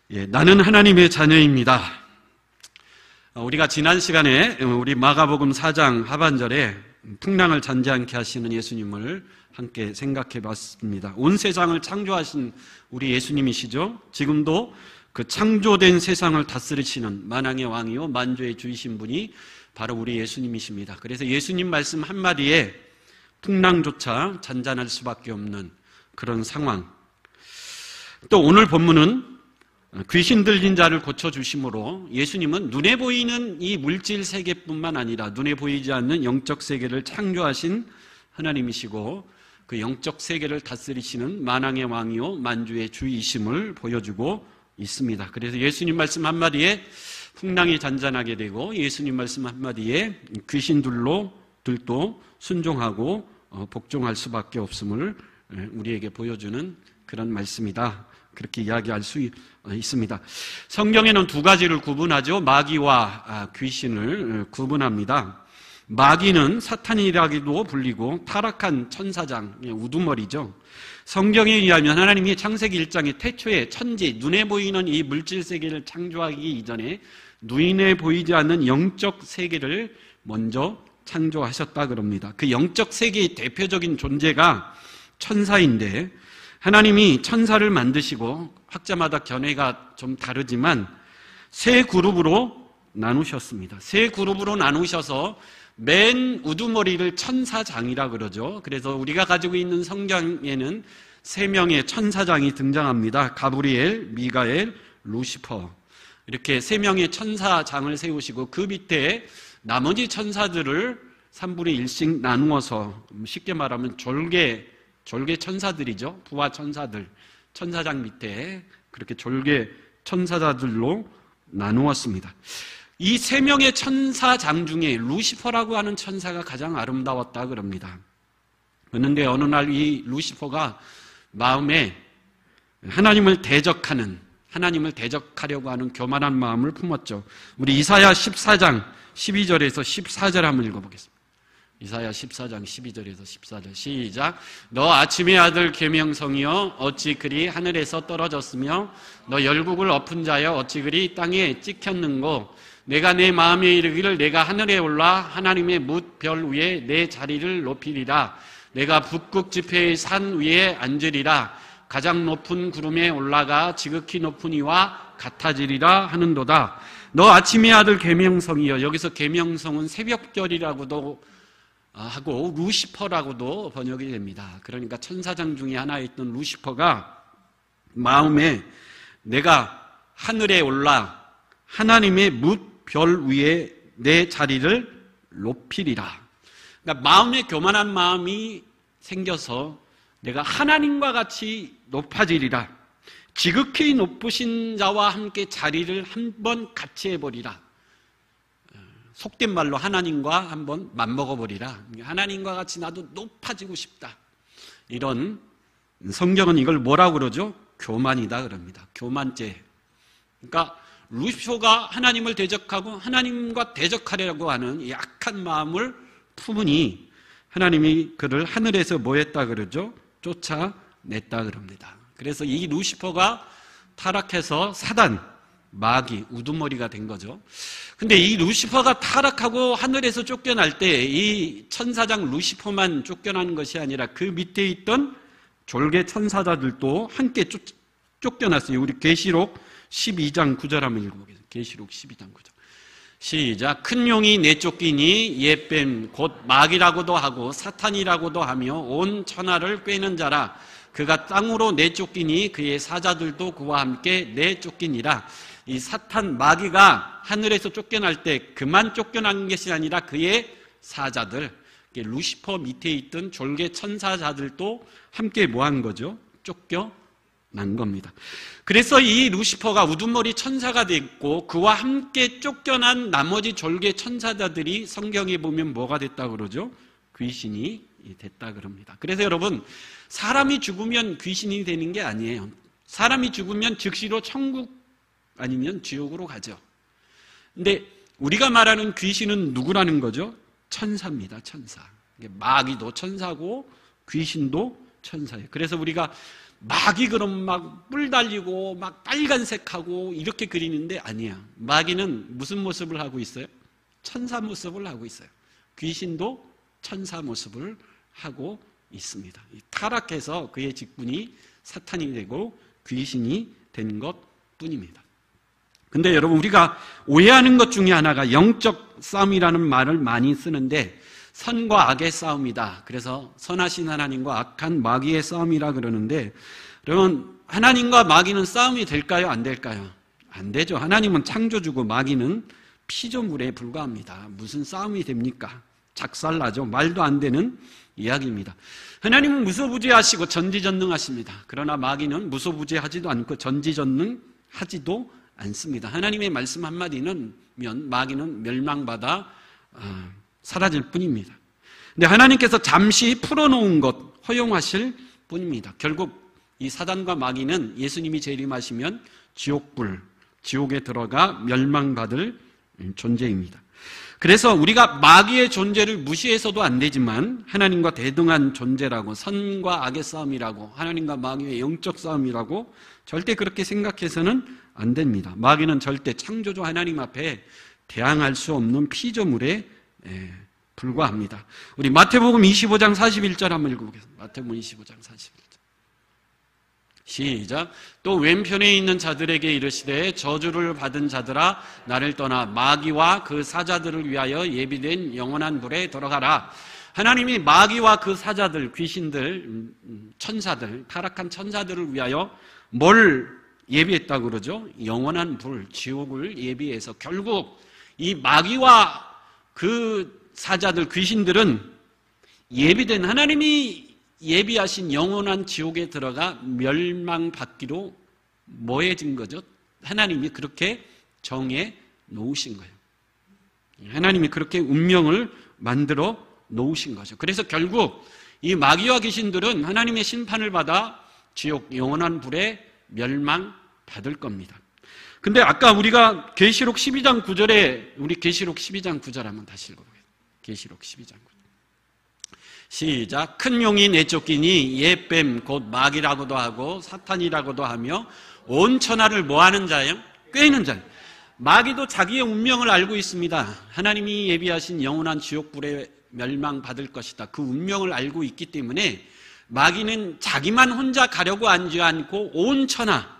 나는 하나님의 자녀입니다. 우리가 지난 시간에 우리 마가복음 4장 하반절에 풍랑을 잔지않게 하시는 예수님을 함께 생각해 봤습니다. 온 세상을 창조하신 우리 예수님이시죠. 지금도 그 창조된 세상을 다스리시는 만왕의 왕이요 만주의 주이신 분이 바로 우리 예수님이십니다. 그래서 예수님 말씀 한마디에 풍랑조차 잔잔할 수밖에 없는 그런 상황. 또 오늘 본문은 귀신 들린 자를 고쳐주심으로 예수님은 눈에 보이는 이 물질 세계뿐만 아니라 눈에 보이지 않는 영적 세계를 창조하신 하나님이시고 그 영적 세계를 다스리시는 만왕의 왕이요 만주의 주이심을 보여주고 있습니다. 그래서 예수님 말씀 한마디에 풍랑이 잔잔하게 되고 예수님 말씀 한마디에 귀신들도 순종하고 복종할 수밖에 없음을 우리에게 보여주는 그런 말씀이다. 그렇게 이야기할 수 있습니다. 성경에는 두 가지를 구분하죠. 마귀와 귀신을 구분합니다. 마귀는 사탄이라기도 불리고 타락한 천사장, 우두머리죠. 성경에 의하면 하나님이 창세기 1장에 태초에 천지, 눈에 보이는 이 물질 세계를 창조하기 이전에 눈에 보이지 않는 영적 세계를 먼저 창조하셨다 그럽니다. 그 영적 세계의 대표적인 존재가 천사인데 하나님이 천사를 만드시고 학자마다 견해가 좀 다르지만 세 그룹으로 나누셨습니다. 세 그룹으로 나누셔서 맨 우두머리를 천사장이라 그러죠. 그래서 우리가 가지고 있는 성경에는 세 명의 천사장이 등장합니다. 가브리엘, 미가엘, 루시퍼. 이렇게 세 명의 천사장을 세우시고 그 밑에 나머지 천사들을 3분의 1씩 나누어서 쉽게 말하면 졸개 천사들이죠. 부하 천사들, 천사장 밑에 그렇게 졸개 천사자들로 나누었습니다. 이 세 명의 천사장 중에 루시퍼라고 하는 천사가 가장 아름다웠다 그럽니다. 그런데 어느 날 이 루시퍼가 마음에 하나님을 대적하려고 하는 교만한 마음을 품었죠. 우리 이사야 14장 12절에서 14절 한번 읽어보겠습니다. 이사야 14장 12절에서 14절 시작. 너 아침의 아들 계명성이여 어찌 그리 하늘에서 떨어졌으며 너 열국을 엎은 자여 어찌 그리 땅에 찍혔는고 내가 내 마음에 이르기를 내가 하늘에 올라 하나님의 뭇별 위에 내 자리를 높이리라. 내가 북극 지폐의 산 위에 앉으리라. 가장 높은 구름에 올라가 지극히 높은 이와 같아지리라 하는도다. 너 아침의 아들 계명성이여. 여기서 계명성은 새벽별이라고도 하고 루시퍼라고도 번역이 됩니다. 그러니까 천사장 중에 하나였던 루시퍼가 마음에 내가 하늘에 올라 하나님의 뭇별 위에 내 자리를 높이리라. 그러니까 마음에 교만한 마음이 생겨서 내가 하나님과 같이 높아지리라. 지극히 높으신 자와 함께 자리를 한번 같이 해버리라. 속된 말로 하나님과 한번 맞먹어버리라. 하나님과 같이 나도 높아지고 싶다. 이런 성경은 이걸 뭐라고 그러죠? 교만이다 그럽니다. 교만죄. 그러니까 루시퍼가 하나님을 대적하고 하나님과 대적하려고 하는 약한 마음을 품으니 하나님이 그를 하늘에서 뭐 했다 그러죠? 쫓아냈다 그럽니다. 그래서 이 루시퍼가 타락해서 사단, 마귀, 우두머리가 된 거죠. 근데 이 루시퍼가 타락하고 하늘에서 쫓겨날 때 이 천사장 루시퍼만 쫓겨나는 것이 아니라 그 밑에 있던 졸개 천사자들도 함께 쫓겨났어요. 우리 계시록 12장 9절 한번 읽어보겠습니다. 계시록 12장 9절 시작. 큰 용이 내쫓기니 옛뱀 곧 마귀라고도 하고 사탄이라고도 하며 온 천하를 꿰는 자라. 그가 땅으로 내쫓기니 그의 사자들도 그와 함께 내쫓기니라. 이 사탄 마귀가 하늘에서 쫓겨날 때 그만 쫓겨난 것이 아니라 그의 사자들, 루시퍼 밑에 있던 졸개 천사자들도 함께 뭐한 거죠? 쫓겨난 겁니다. 그래서 이 루시퍼가 우두머리 천사가 됐고 그와 함께 쫓겨난 나머지 졸개 천사자들이 성경에 보면 뭐가 됐다 그러죠? 귀신이 됐다 그럽니다. 그래서 여러분, 사람이 죽으면 귀신이 되는 게 아니에요. 사람이 죽으면 즉시로 천국 아니면 지옥으로 가죠. 근데 우리가 말하는 귀신은 누구라는 거죠? 천사입니다. 천사. 마귀도 천사고 귀신도 천사예요. 그래서 우리가 마귀 그럼 막 뿔 달리고 막 빨간색하고 이렇게 그리는데 아니야. 마귀는 무슨 모습을 하고 있어요? 천사 모습을 하고 있어요. 귀신도 천사 모습을 하고 있습니다. 타락해서 그의 직분이 사탄이 되고 귀신이 된 것뿐입니다. 근데 여러분, 우리가 오해하는 것 중에 하나가 영적 싸움이라는 말을 많이 쓰는데 선과 악의 싸움이다. 그래서 선하신 하나님과 악한 마귀의 싸움이라 그러는데, 여러분, 하나님과 마귀는 싸움이 될까요? 안 될까요? 안 되죠. 하나님은 창조주고 마귀는 피조물에 불과합니다. 무슨 싸움이 됩니까? 작살나죠. 말도 안 되는 이야기입니다. 하나님은 무소부재하시고 전지전능하십니다. 그러나 마귀는 무소부재하지도 않고 전지전능하지도 않습니다. 하나님의 말씀 한마디는 마귀는 멸망받아 사라질 뿐입니다. 근데 하나님께서 잠시 풀어놓은 것 허용하실 뿐입니다. 결국 이 사단과 마귀는 예수님이 재림하시면 지옥에 들어가 멸망받을 존재입니다. 그래서 우리가 마귀의 존재를 무시해서도 안 되지만 하나님과 대등한 존재라고, 선과 악의 싸움이라고, 하나님과 마귀의 영적 싸움이라고 절대 그렇게 생각해서는 안 됩니다. 마귀는 절대 창조주 하나님 앞에 대항할 수 없는 피조물에 불과합니다. 우리 마태복음 25장 41절 한번 읽어보겠습니다. 마태복음 25장 41절. 시작. 또 왼편에 있는 자들에게 이르시되 저주를 받은 자들아 나를 떠나 마귀와 그 사자들을 위하여 예비된 영원한 불에 들어가라. 하나님이 마귀와 그 사자들, 귀신들, 천사들, 타락한 천사들을 위하여 뭘 예비했다고 그러죠? 영원한 불, 지옥을 예비해서 결국 이 마귀와 그 사자들, 귀신들은 예비된, 하나님이 예비하신 영원한 지옥에 들어가 멸망받기로 뭐해진 거죠? 하나님이 그렇게 정해 놓으신 거예요. 하나님이 그렇게 운명을 만들어 놓으신 거죠. 그래서 결국 이 마귀와 귀신들은 하나님의 심판을 받아 지옥 영원한 불에 멸망받을 겁니다. 근데 아까 우리가 계시록 12장 9절에 우리 계시록 12장 9절 한번 다시 읽어보겠습니다. 계시록 12장 9절. 시작. 큰 용이 내쫓기니 옛뱀 곧 마귀라고도 하고 사탄이라고도 하며 온 천하를 뭐하는 자예요? 꿰는 자예요. 마귀도 자기의 운명을 알고 있습니다. 하나님이 예비하신 영원한 지옥불에 멸망받을 것이다. 그 운명을 알고 있기 때문에 마귀는 자기만 혼자 가려고 하지 않고 온 천하,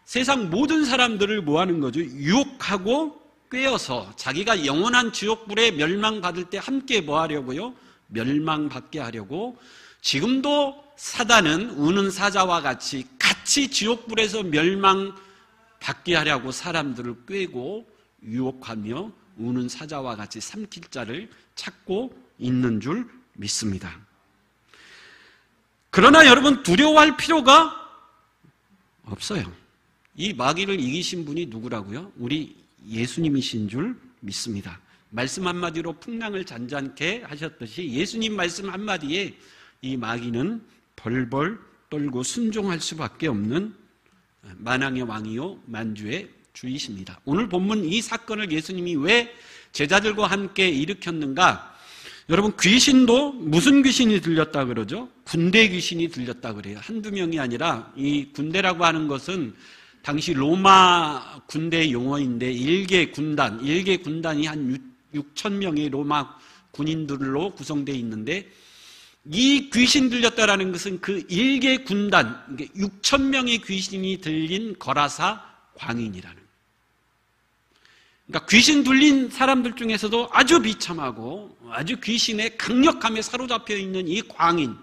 세상 모든 사람들을 뭐하는 거죠? 유혹하고 꿰어서 자기가 영원한 지옥불에 멸망받을 때 함께 뭐하려고요? 멸망받게 하려고. 지금도 사단은 우는 사자와 같이 지옥불에서 멸망받게 하려고 사람들을 꿰고 유혹하며 우는 사자와 같이 삼킬 자를 찾고 있는 줄 믿습니다. 그러나 여러분, 두려워할 필요가 없어요. 이 마귀를 이기신 분이 누구라고요? 우리 예수님이신 줄 믿습니다. 말씀 한마디로 풍랑을 잔잔케 하셨듯이 예수님 말씀 한마디에 이 마귀는 벌벌 떨고 순종할 수밖에 없는 만왕의 왕이요 만주의 주이십니다. 오늘 본문 이 사건을 예수님이 왜 제자들과 함께 일으켰는가? 여러분, 귀신도 무슨 귀신이 들렸다 그러죠? 군대 귀신이 들렸다 그래요. 한두 명이 아니라 이 군대라고 하는 것은 당시 로마 군대 용어인데 일개 군단이 한 6천 명의 로마 군인들로 구성되어 있는데, 이 귀신 들렸다라는 것은 그 일개 군단, 6천 명의 귀신이 들린 거라사 광인이라는 거예요. 그러니까 귀신 들린 사람들 중에서도 아주 비참하고 아주 귀신의 강력함에 사로잡혀 있는 이 광인,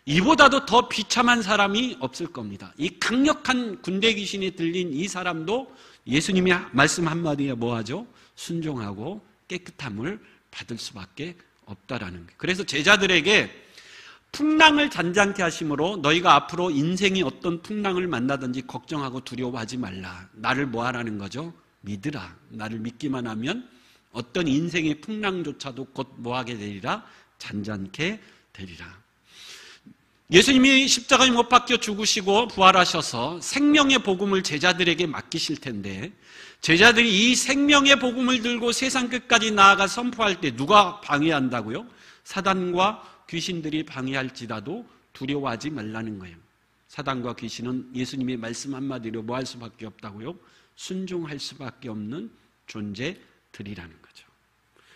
이보다도 더 비참한 사람이 없을 겁니다. 이 강력한 군대 귀신이 들린 이 사람도 예수님이 말씀 한마디에 뭐하죠? 순종하고 깨끗함을 받을 수밖에 없다라는 거예요. 그래서 제자들에게 풍랑을 잔잔케 하심으로 너희가 앞으로 인생이 어떤 풍랑을 만나든지 걱정하고 두려워하지 말라. 나를 뭐하라는 거죠? 믿으라. 나를 믿기만 하면 어떤 인생의 풍랑조차도 곧 뭐하게 되리라? 잔잔케 되리라. 예수님이 십자가에 못 박혀 죽으시고 부활하셔서 생명의 복음을 제자들에게 맡기실 텐데, 제자들이 이 생명의 복음을 들고 세상 끝까지 나아가 선포할 때 누가 방해한다고요? 사단과 귀신들이 방해할지라도 두려워하지 말라는 거예요. 사단과 귀신은 예수님의 말씀 한마디로 뭐 할 수밖에 없다고요? 순종할 수밖에 없는 존재들이라는 거죠.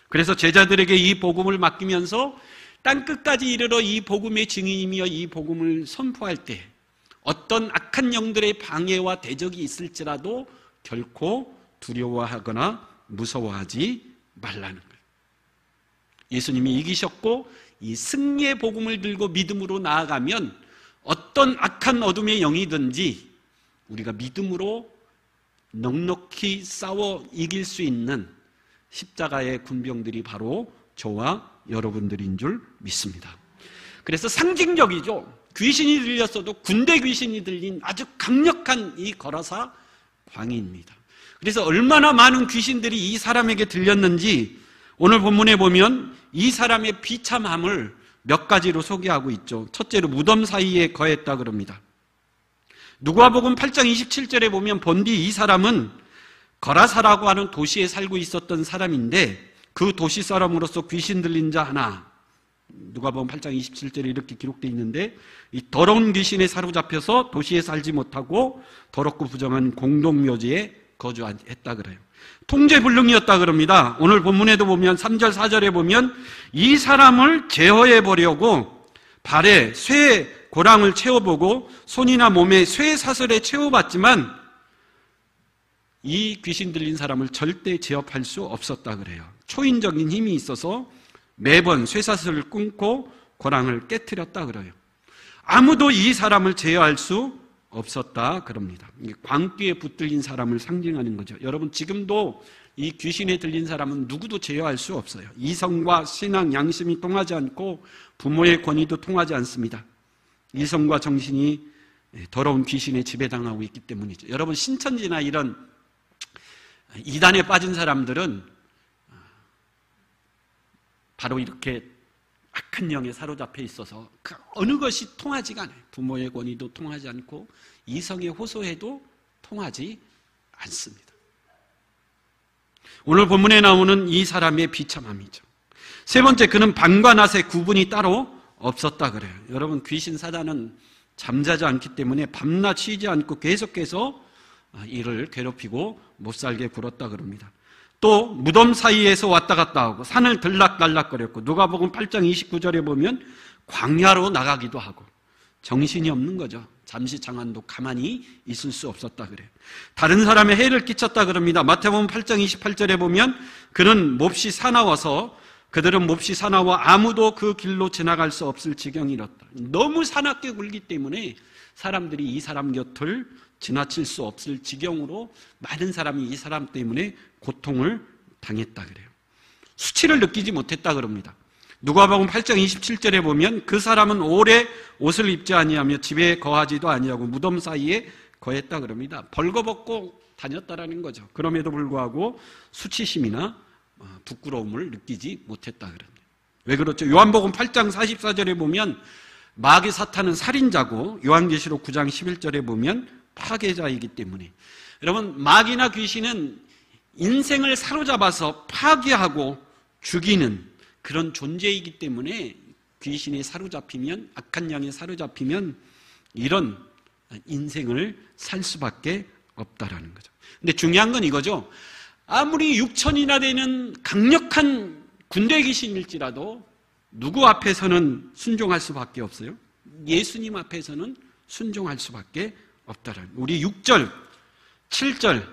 그래서 제자들에게 이 복음을 맡기면서 땅끝까지 이르러 이 복음의 증인이며 이 복음을 선포할 때 어떤 악한 영들의 방해와 대적이 있을지라도 결코 두려워하거나 무서워하지 말라는 거예요. 예수님이 이기셨고 이 승리의 복음을 들고 믿음으로 나아가면 어떤 악한 어둠의 영이든지 우리가 믿음으로 넉넉히 싸워 이길 수 있는 십자가의 군병들이 바로 저와 여러분들인 줄 믿습니다. 그래서 상징적이죠. 귀신이 들렸어도 군대 귀신이 들린 아주 강력한 이 거라사 광희입니다. 그래서 얼마나 많은 귀신들이 이 사람에게 들렸는지 오늘 본문에 보면 이 사람의 비참함을 몇 가지로 소개하고 있죠. 첫째로 무덤 사이에 거했다 그럽니다. 누가복음 8장 27절에 보면 본디 이 사람은 거라사라고 하는 도시에 살고 있었던 사람인데 그 도시 사람으로서 귀신 들린 자 하나, 누가복음 8장 27절에 이렇게 기록되어 있는데 이 더러운 귀신에 사로잡혀서 도시에 살지 못하고 더럽고 부정한 공동묘지에 거주했다 그래요. 통제불능이었다 그럽니다. 오늘 본문에도 보면 3절 4절에 보면 이 사람을 제어해 보려고 발에 쇠 고랑을 채워보고 손이나 몸에 쇠 사슬에 채워봤지만 이 귀신 들린 사람을 절대 제압할 수 없었다 그래요. 초인적인 힘이 있어서 매번 쇠사슬을 끊고 고랑을 깨트렸다 그래요. 아무도 이 사람을 제어할 수 없었다 그럽니다. 광기에 붙들린 사람을 상징하는 거죠. 여러분 지금도 이 귀신에 들린 사람은 누구도 제어할 수 없어요. 이성과 신앙, 양심이 통하지 않고 부모의 권위도 통하지 않습니다. 이성과 정신이 더러운 귀신에 지배당하고 있기 때문이죠. 여러분 신천지나 이런 이단에 빠진 사람들은 바로 이렇게 악한 영에 사로잡혀 있어서 그 어느 것이 통하지가 않아요. 부모의 권위도 통하지 않고 이성의 호소에도 통하지 않습니다. 오늘 본문에 나오는 이 사람의 비참함이죠. 세 번째, 그는 밤과 낮의 구분이 따로 없었다 그래요. 여러분 귀신 사단은 잠자지 않기 때문에 밤낮 쉬지 않고 계속해서 이를 괴롭히고 못살게 굴었다 그럽니다. 또 무덤 사이에서 왔다 갔다 하고 산을 들락달락거렸고 누가복음 8장 29절에 보면 광야로 나가기도 하고 정신이 없는 거죠. 잠시 장안도 가만히 있을 수 없었다 그래요. 다른 사람의 해를 끼쳤다 그럽니다. 마태복음 8장 28절에 보면 그는 몹시 사나워서 그들은 몹시 사나워 아무도 그 길로 지나갈 수 없을 지경이 이렇다. 너무 사납게 굴기 때문에 사람들이 이 사람 곁을 지나칠 수 없을 지경으로 많은 사람이 이 사람 때문에 고통을 당했다 그래요. 수치를 느끼지 못했다 그럽니다. 누가복음 8장 27절에 보면 그 사람은 오래 옷을 입지 아니하며 집에 거하지도 아니하고 무덤 사이에 거했다 그럽니다. 벌거벗고 다녔다라는 거죠. 그럼에도 불구하고 수치심이나 부끄러움을 느끼지 못했다 그럽니다. 왜 그렇죠? 요한복음 8장 44절에 보면 마귀 사탄은 살인자고 요한계시록 9장 11절에 보면 파괴자이기 때문에 여러분 마귀나 귀신은 인생을 사로잡아서 파괴하고 죽이는 그런 존재이기 때문에 귀신이 사로잡히면 악한 영에 사로잡히면 이런 인생을 살 수밖에 없다라는 거죠. 근데 중요한 건 이거죠. 아무리 6천이나 되는 강력한 군대 귀신일지라도 누구 앞에서는 순종할 수밖에 없어요? 예수님 앞에서는 순종할 수밖에 없다라는 거예요. 우리 6절, 7절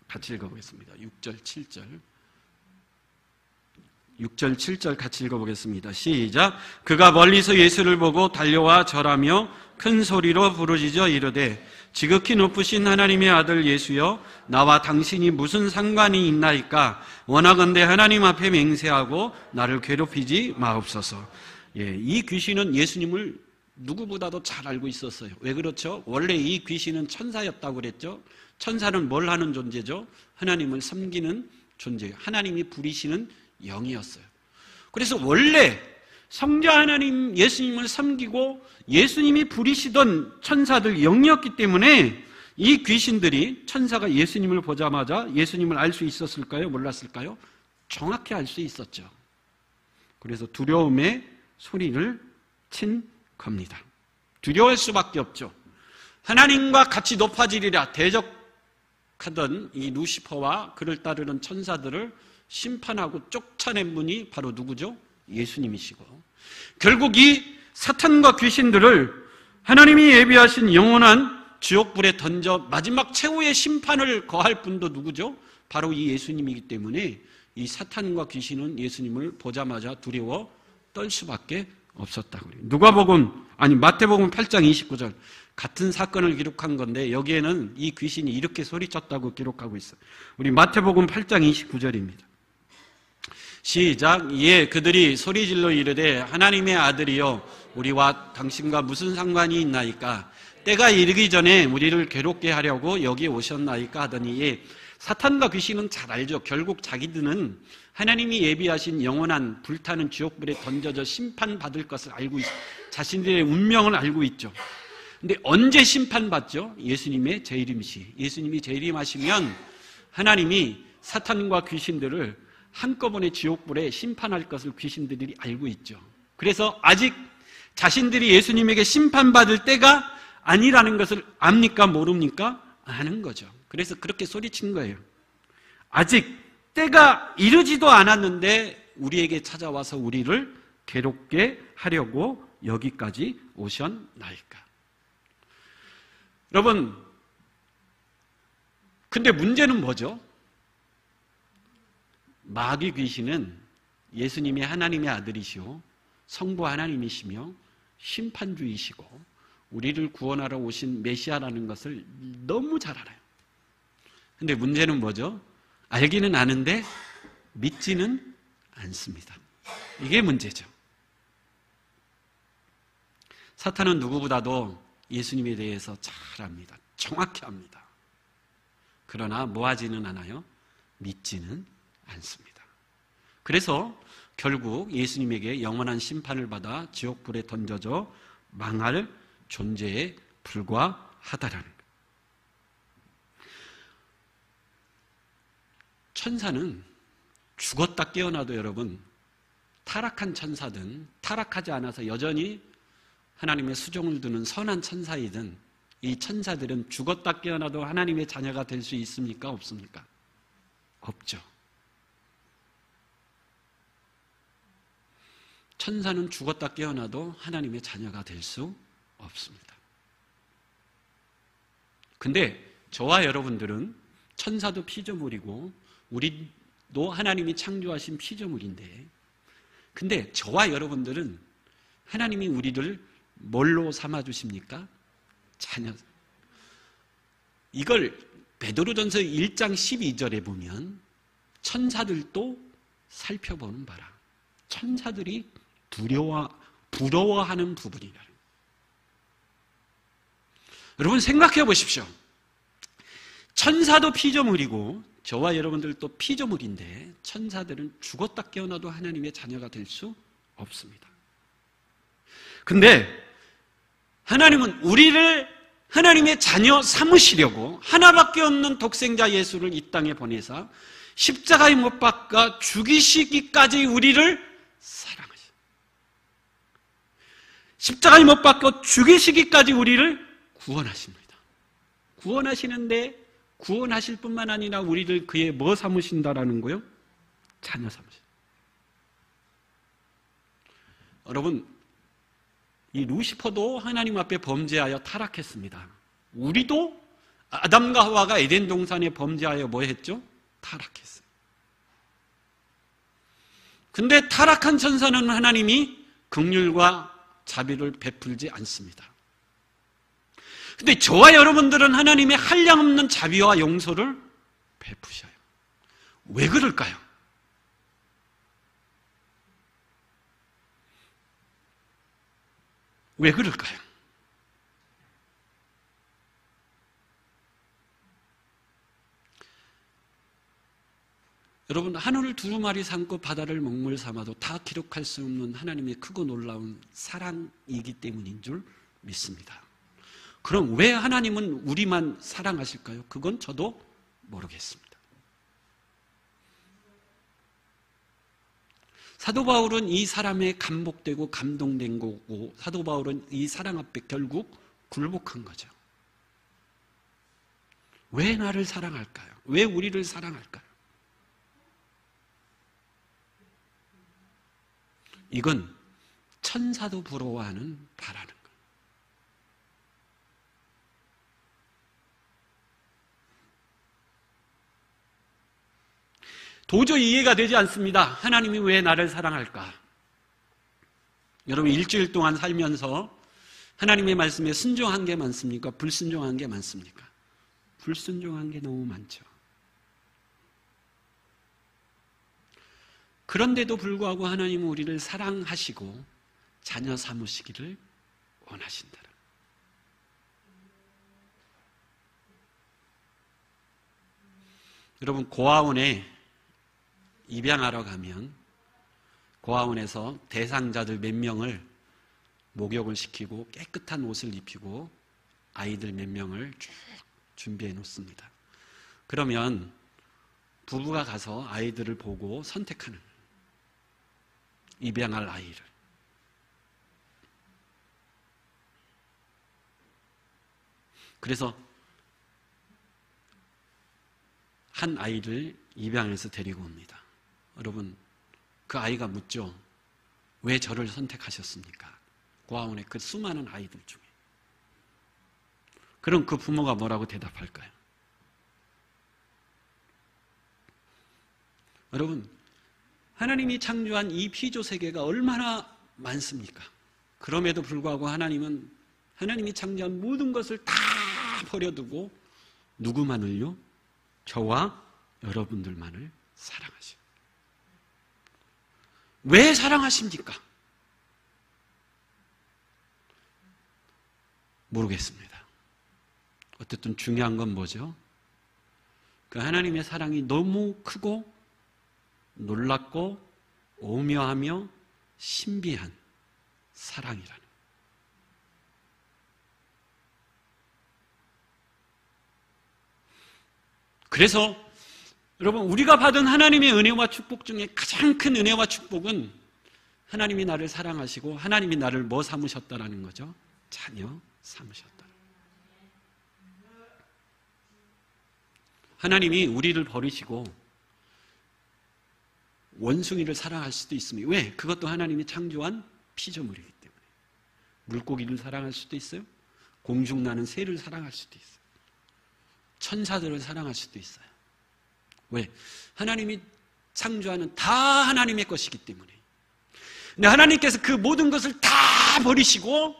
같이 읽어보겠습니다. 6절, 7절. 6절, 7절 같이 읽어보겠습니다. 시작. 그가 멀리서 예수를 보고 달려와 절하며 큰 소리로 부르짖어 이르되 지극히 높으신 하나님의 아들 예수여 나와 당신이 무슨 상관이 있나이까 원하건대 하나님 앞에 맹세하고 나를 괴롭히지 마옵소서. 이 귀신은 예수님을 누구보다도 잘 알고 있었어요. 왜 그렇죠? 원래 이 귀신은 천사였다고 그랬죠. 천사는 뭘 하는 존재죠? 하나님을 섬기는 존재예요. 하나님이 부리시는 영이었어요. 그래서 원래 성자 하나님 예수님을 섬기고 예수님이 부리시던 천사들 영이었기 때문에 이 귀신들이 천사가 예수님을 보자마자 예수님을 알 수 있었을까요? 몰랐을까요? 정확히 알 수 있었죠. 그래서 두려움의 소리를 친 겁니다. 두려워할 수밖에 없죠. 하나님과 같이 높아지리라 대적하던 이 루시퍼와 그를 따르는 천사들을 심판하고 쫓아낸 분이 바로 누구죠? 예수님이시고, 결국 이 사탄과 귀신들을 하나님이 예비하신 영원한 지옥불에 던져 마지막 최후의 심판을 거할 분도 누구죠? 바로 이 예수님이기 때문에 이 사탄과 귀신은 예수님을 보자마자 두려워 떨 수밖에 없었다고 그래요. 마태복음 8장 29절 같은 사건을 기록한 건데 여기에는 이 귀신이 이렇게 소리쳤다고 기록하고 있어요. 우리 마태복음 8장 29절입니다. 시작. 이에 그들이 소리질러 이르되 하나님의 아들이여 우리와 당신과 무슨 상관이 있나이까? 때가 이르기 전에 우리를 괴롭게 하려고 여기 오셨나이까 하더니, 사탄과 귀신은 잘 알죠. 결국 자기들은 하나님이 예비하신 영원한 불타는 지옥불에 던져져 심판받을 것을 알고 있어요. 자신들의 운명을 알고 있죠. 근데 언제 심판받죠? 예수님의 재림시. 예수님이 재림하시면 하나님이 사탄과 귀신들을 한꺼번에 지옥불에 심판할 것을 귀신들이 알고 있죠. 그래서 아직 자신들이 예수님에게 심판받을 때가 아니라는 것을 압니까? 모릅니까? 아는 거죠. 그래서 그렇게 소리친 거예요. 아직 때가 이르지도 않았는데 우리에게 찾아와서 우리를 괴롭게 하려고 여기까지 오셨나이까? 여러분, 근데 문제는 뭐죠? 마귀 귀신은 예수님이 하나님의 아들이시오, 성부 하나님이시며 심판주이시고 우리를 구원하러 오신 메시아라는 것을 너무 잘 알아요. 근데 문제는 뭐죠? 알기는 아는데 믿지는 않습니다. 이게 문제죠. 사탄은 누구보다도 예수님에 대해서 잘 압니다. 정확히 압니다. 그러나 뭐 하지는 않아요? 믿지는 않습니다. 그래서 결국 예수님에게 영원한 심판을 받아 지옥불에 던져져 망할 존재에 불과하다라는 거예요. 천사는 죽었다 깨어나도 여러분, 타락한 천사든 타락하지 않아서 여전히 하나님의 수종을 두는 선한 천사이든 이 천사들은 죽었다 깨어나도 하나님의 자녀가 될 수 있습니까? 없습니까? 없죠. 천사는 죽었다 깨어나도 하나님의 자녀가 될 수 없습니다. 근데 저와 여러분들은 천사도 피조물이고 우리도 하나님이 창조하신 피조물인데, 근데 저와 여러분들은 하나님이 우리를 뭘로 삼아주십니까? 자녀. 이걸 베드로전서 1장 12절에 보면 천사들도 살펴보는 바라. 천사들이 부러워하는 부분이라. 여러분 생각해 보십시오. 천사도 피조물이고 저와 여러분들도 피조물인데 천사들은 죽었다 깨어나도 하나님의 자녀가 될 수 없습니다. 근데 하나님은 우리를 하나님의 자녀 삼으시려고 하나밖에 없는 독생자 예수를 이 땅에 보내사 십자가에 못 박아 죽이시기까지 우리를 사랑하셨습니다. 십자가에 못 박아 죽이시기까지 우리를 구원하십니다. 구원하시는데 구원하실 뿐만 아니라 우리를 그의 뭐 삼으신다라는 거요? 자녀 삼으신다. 여러분, 이 루시퍼도 하나님 앞에 범죄하여 타락했습니다. 우리도 아담과 하와가 에덴 동산에 범죄하여 뭐 했죠? 타락했어요. 근데 타락한 천사는 하나님이 긍휼과 자비를 베풀지 않습니다. 근데 저와 여러분들은 하나님의 한량없는 자비와 용서를 베푸셔요. 왜 그럴까요? 왜 그럴까요? 여러분, 하늘을 두루마리 삼고 바다를 먹물 삼아도 다 기록할 수 없는 하나님의 크고 놀라운 사랑이기 때문인 줄 믿습니다. 그럼 왜 하나님은 우리만 사랑하실까요? 그건 저도 모르겠습니다. 사도 바울은 이 사람에 감복되고 감동된 거고, 사도 바울은 이 사랑 앞에 결국 굴복한 거죠. 왜 나를 사랑할까요? 왜 우리를 사랑할까요? 이건 천사도 부러워하는 바라는 거예요. 도저히 이해가 되지 않습니다. 하나님이 왜 나를 사랑할까? 여러분, 일주일 동안 살면서 하나님의 말씀에 순종한 게 많습니까? 불순종한 게 많습니까? 불순종한 게 너무 많죠. 그런데도 불구하고 하나님은 우리를 사랑하시고 자녀 삼으시기를 원하신다. 여러분, 고아원에 입양하러 가면 고아원에서 대상자들 몇 명을 목욕을 시키고 깨끗한 옷을 입히고 아이들 몇 명을 쭉 준비해 놓습니다. 그러면 부부가 가서 아이들을 보고 선택하는, 입양할 아이를. 그래서 한 아이를 입양해서 데리고 옵니다. 여러분, 그 아이가 묻죠. 왜 저를 선택하셨습니까? 고아원의 그 수많은 아이들 중에. 그럼 그 부모가 뭐라고 대답할까요? 여러분, 하나님이 창조한 이 피조 세계가 얼마나 많습니까? 그럼에도 불구하고 하나님이 창조한 모든 것을 다 버려두고 누구만을요? 저와 여러분들만을 사랑하십니다. 왜 사랑하십니까? 모르겠습니다. 어쨌든 중요한 건 뭐죠? 그 하나님의 사랑이 너무 크고 놀랍고 오묘하며 신비한 사랑이라는. 그래서 여러분, 우리가 받은 하나님의 은혜와 축복 중에 가장 큰 은혜와 축복은 하나님이 나를 사랑하시고 하나님이 나를 뭐 삼으셨다라는 거죠? 자녀 삼으셨다. 하나님이 우리를 버리시고 원숭이를 사랑할 수도 있습니다. 왜? 그것도 하나님이 창조한 피조물이기 때문에. 물고기를 사랑할 수도 있어요. 공중나는 새를 사랑할 수도 있어요. 천사들을 사랑할 수도 있어요. 왜? 하나님이 창조하는 다 하나님의 것이기 때문에. 근데 하나님께서 그 모든 것을 다 버리시고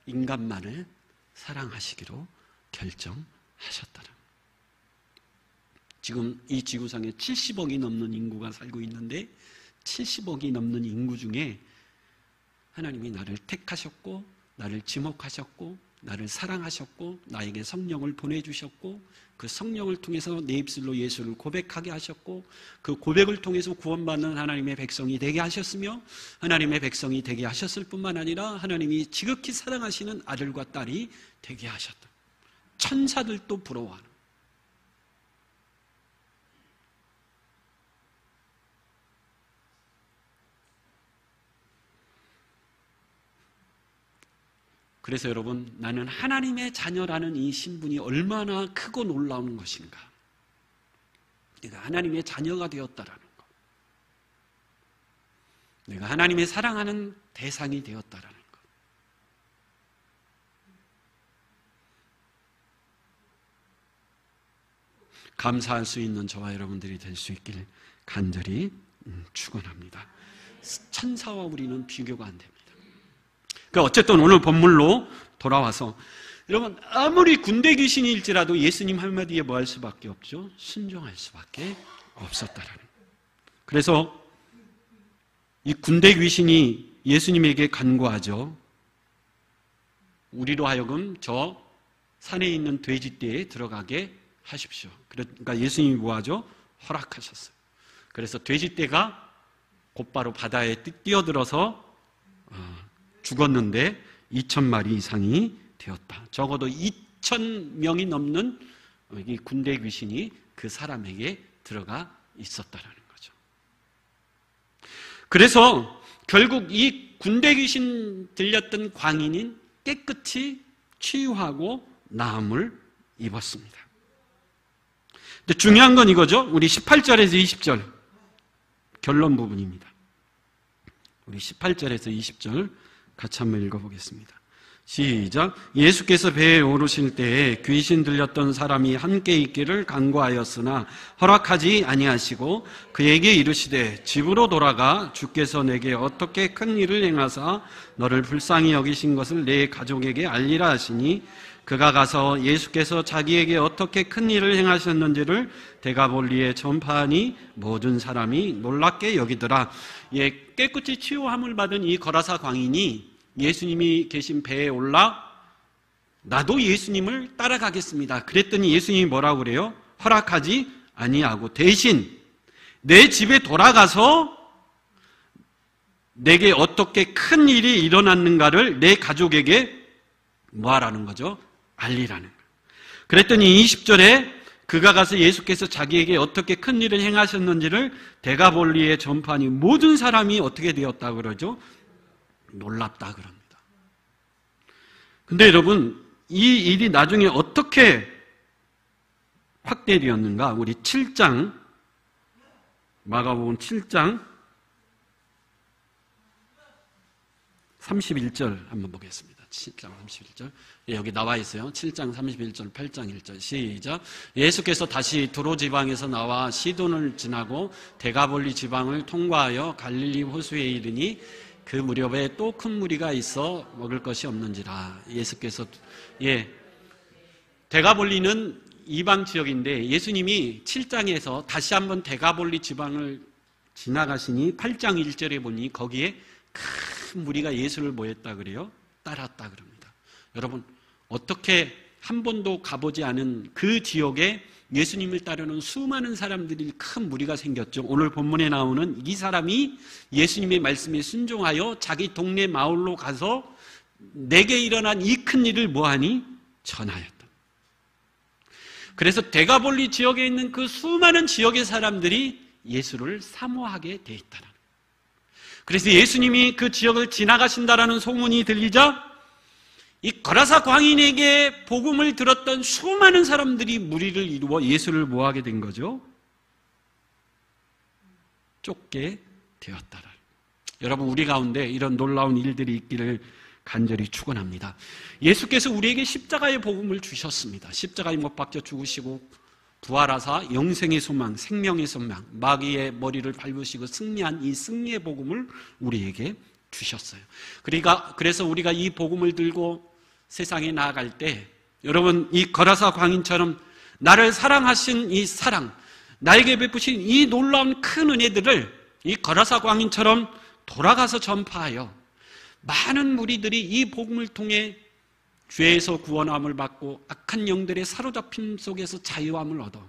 인간만을 사랑하시기로 결정하셨다는. 지금 이 지구상에 70억이 넘는 인구가 살고 있는데 70억이 넘는 인구 중에 하나님이 나를 택하셨고 나를 지목하셨고 나를 사랑하셨고 나에게 성령을 보내주셨고 그 성령을 통해서 내 입술로 예수를 고백하게 하셨고 그 고백을 통해서 구원받는 하나님의 백성이 되게 하셨으며 하나님의 백성이 되게 하셨을 뿐만 아니라 하나님이 지극히 사랑하시는 아들과 딸이 되게 하셨다. 천사들도 부러워하는. 그래서 여러분, 나는 하나님의 자녀라는 이 신분이 얼마나 크고 놀라운 것인가. 내가 하나님의 자녀가 되었다라는 것. 내가 하나님의 사랑하는 대상이 되었다라는 것. 감사할 수 있는 저와 여러분들이 될 수 있길 간절히 축원합니다. 천사와 우리는 비교가 안 됩니다. 그러니까 어쨌든 오늘 본문로 돌아와서 여러분, 아무리 군대 귀신일지라도 예수님 한마디에 뭐 할 수밖에 없죠? 순종할 수밖에 없었다라는. 그래서 이 군대 귀신이 예수님에게 간구하죠. 우리로 하여금 저 산에 있는 돼지떼에 들어가게 하십시오. 그러니까 예수님이 뭐 하죠? 허락하셨어요. 그래서 돼지떼가 곧바로 바다에 뛰어들어서 죽었는데 2,000마리 이상이 되었다. 적어도 2,000명이 넘는 이 군대 귀신이 그 사람에게 들어가 있었다라는 거죠. 그래서 결국 이 군대 귀신 들렸던 광인인 깨끗이 치유하고 나음을 입었습니다. 근데 중요한 건 이거죠. 우리 18절에서 20절 결론 부분입니다. 우리 18절에서 20절 같이 한번 읽어보겠습니다. 시작. 예수께서 배에 오르실 때에 귀신 들렸던 사람이 함께 있기를 간구하였으나 허락하지 아니하시고 그에게 이르시되 집으로 돌아가 주께서 내게 어떻게 큰 일을 행하사 너를 불쌍히 여기신 것을 내 가족에게 알리라 하시니 그가 가서 예수께서 자기에게 어떻게 큰 일을 행하셨는지를 데가볼리에 전파하니 모든 사람이 놀랍게 여기더라. 깨끗이 치유함을 받은 이 거라사 광인이 예수님이 계신 배에 올라 나도 예수님을 따라가겠습니다. 그랬더니 예수님이 뭐라고 그래요? 허락하지 아니하고 대신 내 집에 돌아가서 내게 어떻게 큰 일이 일어났는가를 내 가족에게 뭐하라는 거죠? 알리라는 거예요. 그랬더니 20절에 그가 가서 예수께서 자기에게 어떻게 큰 일을 행하셨는지를 데가볼리에 전파하니 모든 사람이 어떻게 되었다 그러죠? 놀랍다 그럽니다. 근데 여러분, 이 일이 나중에 어떻게 확대되었는가? 우리 7장, 마가복음 7장 31절 한번 보겠습니다. 7장 31절. 여기 나와 있어요. 7장 31절, 8장 1절. 시작. 예수께서 다시 두로 지방에서 나와 시돈을 지나고 데가볼리 지방을 통과하여 갈릴리 호수에 이르니 그 무렵에 또 큰 무리가 있어 먹을 것이 없는지라. 예수께서 데가볼리는 이방 지역인데 예수님이 7장에서 다시 한번 데가볼리 지방을 지나가시니 8장 1절에 보니 거기에 큰 무리가 예수를 모였다 그래요. 따랐다 그럽니다. 여러분, 어떻게 한 번도 가보지 않은 그 지역에 예수님을 따르는 수많은 사람들이 큰 무리가 생겼죠. 오늘 본문에 나오는 이 사람이 예수님의 말씀에 순종하여 자기 동네 마을로 가서 내게 일어난 이 큰 일을 뭐하니? 전하였다. 그래서 데가볼리 지역에 있는 그 수많은 지역의 사람들이 예수를 사모하게 돼 있다는 거예요. 그래서 예수님이 그 지역을 지나가신다라는 소문이 들리자 이 거라사 광인에게 복음을 들었던 수많은 사람들이 무리를 이루어 예수를 뭐하게 된 거죠? 쫓게 되었다라. 여러분, 우리 가운데 이런 놀라운 일들이 있기를 간절히 축원합니다. 예수께서 우리에게 십자가의 복음을 주셨습니다. 십자가에 못 박혀 죽으시고 부활하사 영생의 소망, 생명의 소망, 마귀의 머리를 밟으시고 승리한 이 승리의 복음을 우리에게 주셨어요. 그래서 우리가 이 복음을 들고 세상에 나아갈 때 여러분, 이 거라사 광인처럼 나를 사랑하신 이 사랑, 나에게 베푸신 이 놀라운 큰 은혜들을 이 거라사 광인처럼 돌아가서 전파하여 많은 무리들이 이 복음을 통해 죄에서 구원함을 받고 악한 영들의 사로잡힘 속에서 자유함을 얻어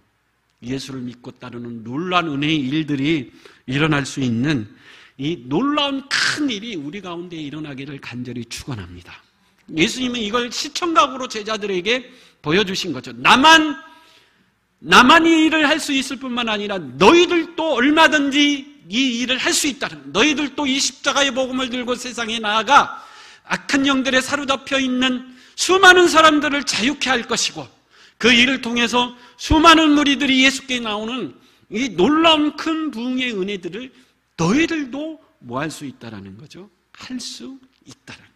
예수를 믿고 따르는 놀라운 은혜의 일들이 일어날 수 있는 이 놀라운 큰 일이 우리 가운데 일어나기를 간절히 축원합니다. 예수님은 이걸 시청각으로 제자들에게 보여주신 거죠. 나만 이 일을 할 수 있을 뿐만 아니라 너희들도 얼마든지 이 일을 할 수 있다는, 너희들도 이 십자가의 복음을 들고 세상에 나아가 악한 영들에 사로잡혀 있는 수많은 사람들을 자유케 할 것이고 그 일을 통해서 수많은 무리들이 예수께 나오는 이 놀라운 큰 부흥의 은혜들을 너희들도 뭐 할 수 있다라는 거죠. 할 수 있다라는.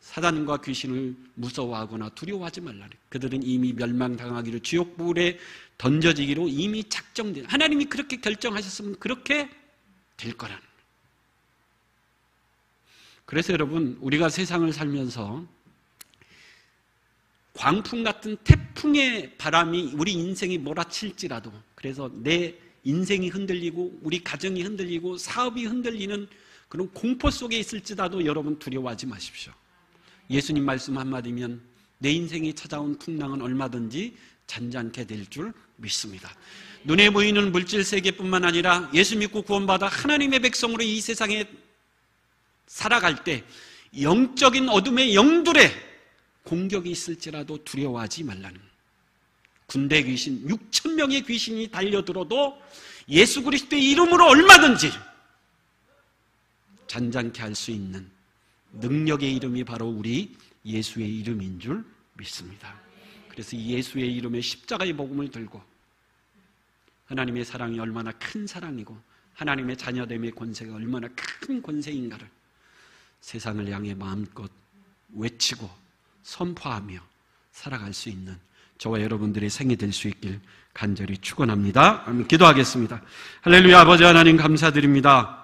사단과 귀신을 무서워하거나 두려워하지 말라는. 그들은 이미 멸망당하기로 지옥불에 던져지기로 이미 작정된, 하나님이 그렇게 결정하셨으면 그렇게 될 거라는. 그래서 여러분, 우리가 세상을 살면서 광풍 같은 태풍의 바람이 우리 인생이 몰아칠지라도, 그래서 내 인생이 흔들리고 우리 가정이 흔들리고 사업이 흔들리는 그런 공포 속에 있을지라도 여러분 두려워하지 마십시오. 예수님 말씀 한마디면 내 인생에 찾아온 풍랑은 얼마든지 잔잔케 될 줄 믿습니다. 눈에 보이는 물질 세계뿐만 아니라 예수 믿고 구원받아 하나님의 백성으로 이 세상에 살아갈 때 영적인 어둠의 영들의 공격이 있을지라도 두려워하지 말라는. 군대 귀신 6,000명의 귀신이 달려들어도 예수 그리스도의 이름으로 얼마든지 잔잔케 할 수 있는 능력의 이름이 바로 우리 예수의 이름인 줄 믿습니다. 그래서 이 예수의 이름의 십자가의 복음을 들고 하나님의 사랑이 얼마나 큰 사랑이고 하나님의 자녀됨의 권세가 얼마나 큰 권세인가를 세상을 향해 마음껏 외치고 선포하며 살아갈 수 있는 저와 여러분들의 생이 될 수 있길 간절히 축원합니다. 기도하겠습니다. 할렐루야. 아버지 하나님 감사드립니다.